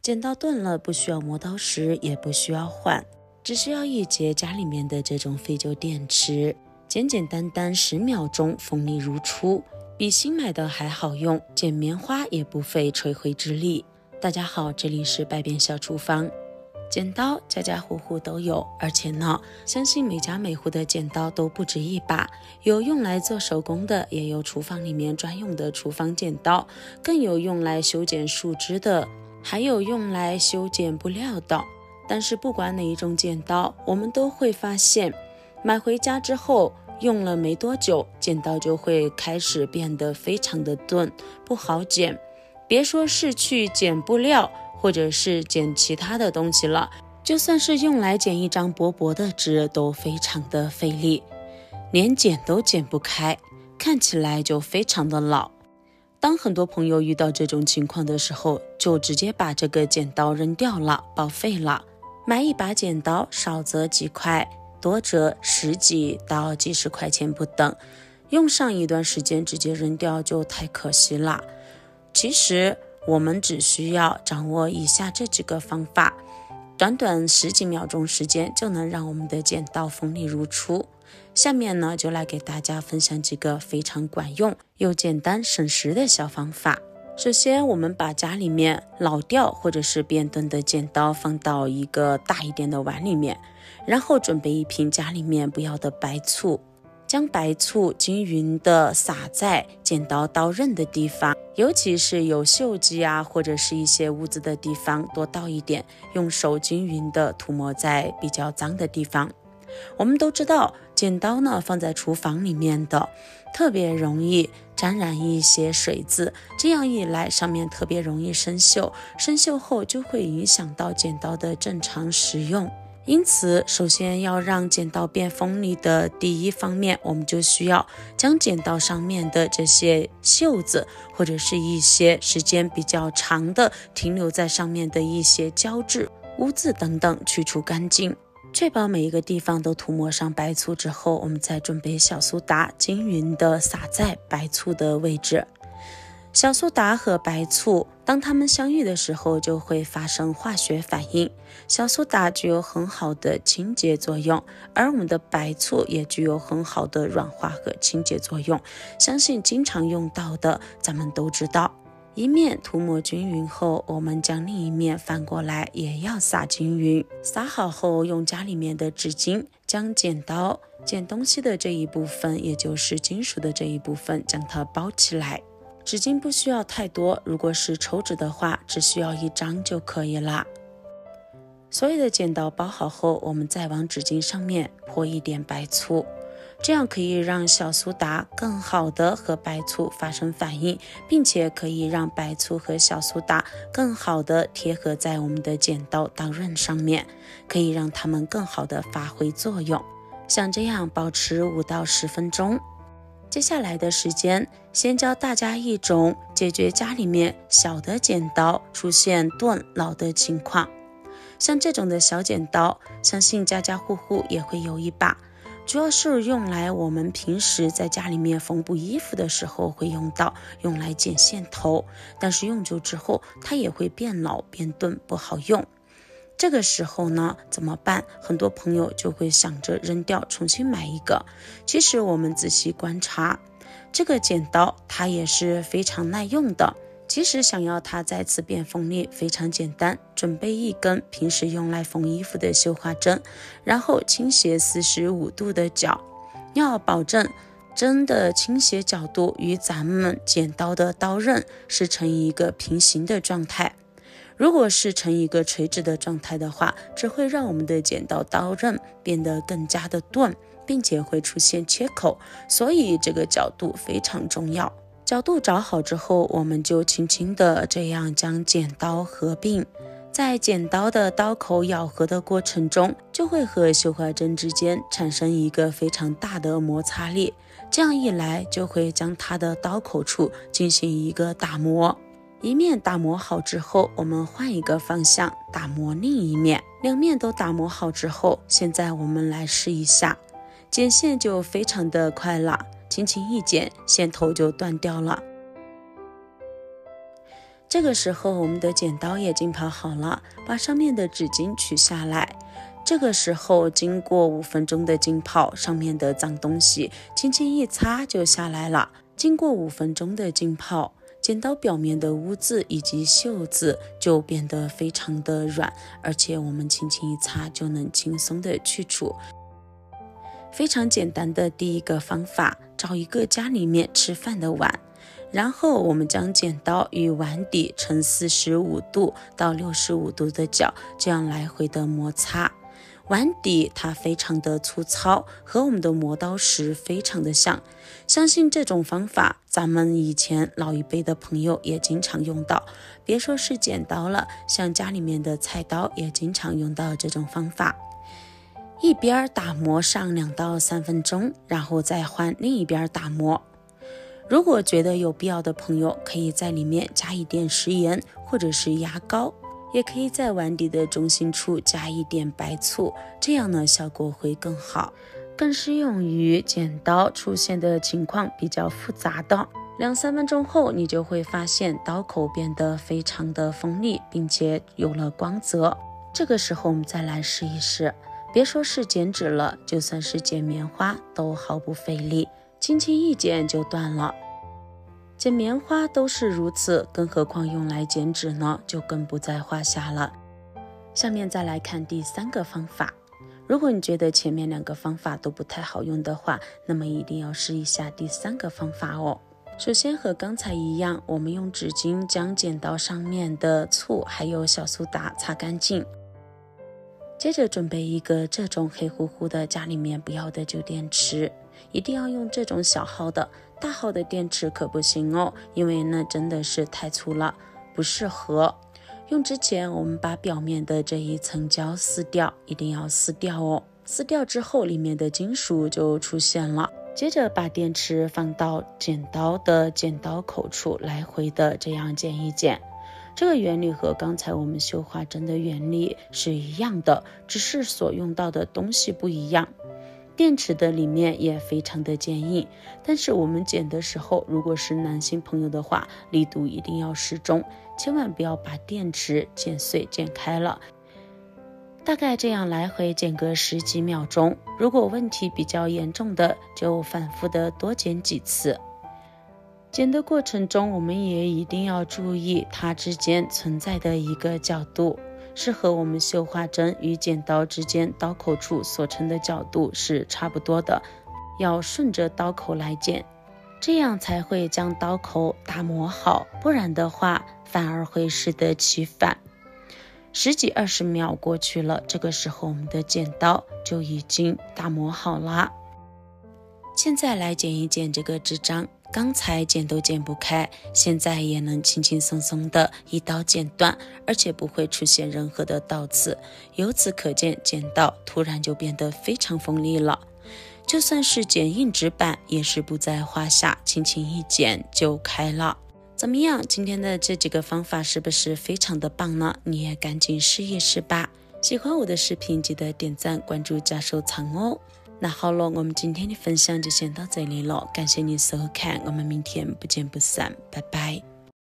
剪刀钝了，不需要磨刀石，也不需要换，只需要一节家里面的这种废旧电池，简简单单10秒钟锋利如初，比新买的还好用，剪棉花也不费吹灰之力。大家好，这里是百变小厨房。剪刀家家户户都有，而且呢，相信每家每户的剪刀都不止一把，有用来做手工的，也有厨房里面专用的厨房剪刀，更有用来修剪树枝的，还有用来修剪布料的。但是不管哪一种剪刀，我们都会发现，买回家之后用了没多久，剪刀就会开始变得非常的钝，不好剪。别说是去剪布料，或者是剪其他的东西了，就算是用来剪一张薄薄的纸都非常的费力，连剪都剪不开，看起来就非常的老。当很多朋友遇到这种情况的时候，就直接把这个剪刀扔掉了，报废了。买一把剪刀，少则几块，多则10几到几十块钱不等，用上一段时间直接扔掉就太可惜了。其实我们只需要掌握以下这几个方法，短短10几秒钟时间就能让我们的剪刀锋利如初。下面呢，就来给大家分享几个非常管用又简单省时的小方法。首先，我们把家里面老掉或者是变钝的剪刀放到一个大一点的碗里面，然后准备一瓶家里面不要的白醋，将白醋均匀的撒在剪刀刀刃的地方，尤其是有锈迹啊或者是一些污渍的地方多倒一点，用手均匀的涂抹在比较脏的地方。我们都知道剪刀呢放在厨房里面的特别容易沾染一些水渍，这样一来上面特别容易生锈，生锈后就会影响到剪刀的正常使用。因此首先要让剪刀变锋利的第一方面，我们就需要将剪刀上面的这些锈渍或者是一些时间比较长的停留在上面的一些胶质、污渍等等去除干净。确保每一个地方都涂抹上白醋之后，我们再准备小苏打，均匀的撒在白醋的位置。小苏打和白醋当它们相遇的时候就会发生化学反应，小苏打具有很好的清洁作用，而我们的白醋也具有很好的软化和清洁作用，相信经常用到的咱们都知道。一面涂抹均匀后，我们将另一面翻过来也要撒均匀。撒好后，用家里面的纸巾将剪刀剪东西的这一部分，也就是金属的这一部分，将它包起来。纸巾不需要太多，如果是抽纸的话，只需要1张就可以了。所有的剪刀包好后，我们再往纸巾上面泼一点白醋，这样可以让小苏打更好的和白醋发生反应，并且可以让白醋和小苏打更好的贴合在我们的剪刀刀刃上面，可以让它们更好的发挥作用。像这样保持5到10分钟。接下来的时间，先教大家一种解决家里面小的剪刀出现钝老的情况。像这种的小剪刀，相信家家户户也会有一把，主要是用来我们平时在家里面缝补衣服的时候会用到，用来剪线头，但是用久之后它也会变老变钝，不好用。这个时候呢，怎么办？很多朋友就会想着扔掉，重新买一个。其实我们仔细观察，这个剪刀它也是非常耐用的。即使想要它再次变锋利，非常简单，准备一根平时用来缝衣服的绣花针，然后倾斜45度的角，要保证针的倾斜角度与咱们剪刀的刀刃是呈一个平行的状态。如果是呈一个垂直的状态的话，只会让我们的剪刀刀刃变得更加的钝，并且会出现切口，所以这个角度非常重要。角度找好之后，我们就轻轻的这样将剪刀合并，在剪刀的刀口咬合的过程中，就会和绣花针之间产生一个非常大的摩擦力，这样一来就会将它的刀口处进行一个打磨。一面打磨好之后，我们换一个方向打磨另一面，两面都打磨好之后，现在我们来试一下，剪线就非常的快了，轻轻一剪，线头就断掉了。这个时候我们的剪刀也浸泡好了，把上面的纸巾取下来。这个时候经过5分钟的浸泡，上面的脏东西轻轻一擦就下来了。经过5分钟的浸泡，剪刀表面的污渍以及锈渍就变得非常的软，而且我们轻轻一擦就能轻松的去除。非常简单的第一个方法，找一个家里面吃饭的碗，然后我们将剪刀与碗底呈45度到65度的角，这样来回的摩擦。碗底它非常的粗糙，和我们的磨刀石非常的像，相信这种方法咱们以前老一辈的朋友也经常用到，别说是剪刀了，像家里面的菜刀也经常用到这种方法。一边打磨上2到3分钟，然后再换另一边打磨。如果觉得有必要的朋友，可以在里面加一点食盐或者是牙膏，也可以在碗底的中心处加一点白醋，这样呢效果会更好，更适用于剪刀出现的情况比较复杂的。2-3分钟后，你就会发现刀口变得非常的锋利，并且有了光泽。这个时候我们再来试一试，别说是剪纸了，就算是剪棉花都毫不费力，轻轻一剪就断了。剪棉花都是如此，更何况用来剪纸呢，就更不在话下了。下面再来看第3个方法。如果你觉得前面2个方法都不太好用的话，那么一定要试一下第3个方法哦。首先和刚才一样，我们用纸巾将剪刀上面的醋还有小苏打擦干净。接着准备一个这种黑乎乎的家里面不要的旧电池，一定要用这种小号的，大号的电池可不行哦，因为那真的是太粗了，不适合。用之前我们把表面的这一层胶撕掉，一定要撕掉哦。撕掉之后里面的金属就出现了。接着把电池放到剪刀的剪刀口处，来回的这样剪一剪。这个原理和刚才我们绣花针的原理是一样的，只是所用到的东西不一样。电池的里面也非常的坚硬，但是我们剪的时候，如果是男性朋友的话，力度一定要适中，千万不要把电池剪碎剪开了。大概这样来回剪个10几秒钟，如果问题比较严重的，就反复的多剪几次。剪的过程中，我们也一定要注意它之间存在的一个角度，是和我们绣花针与剪刀之间刀口处所成的角度是差不多的，要顺着刀口来剪，这样才会将刀口打磨好，不然的话反而会适得其反。10几20秒过去了，这个时候我们的剪刀就已经打磨好了。现在来剪一剪这个纸张，刚才剪都剪不开，现在也能轻轻松松的一刀剪断，而且不会出现任何的倒刺。由此可见，剪刀突然就变得非常锋利了。就算是剪硬纸板也是不在话下，轻轻一剪就开了。怎么样，今天的这几个方法是不是非常的棒呢？你也赶紧试一试吧。喜欢我的视频记得点赞关注加收藏哦。那好了，我们今天的分享就先到这里了，感谢你收看，我们明天不见不散，拜拜。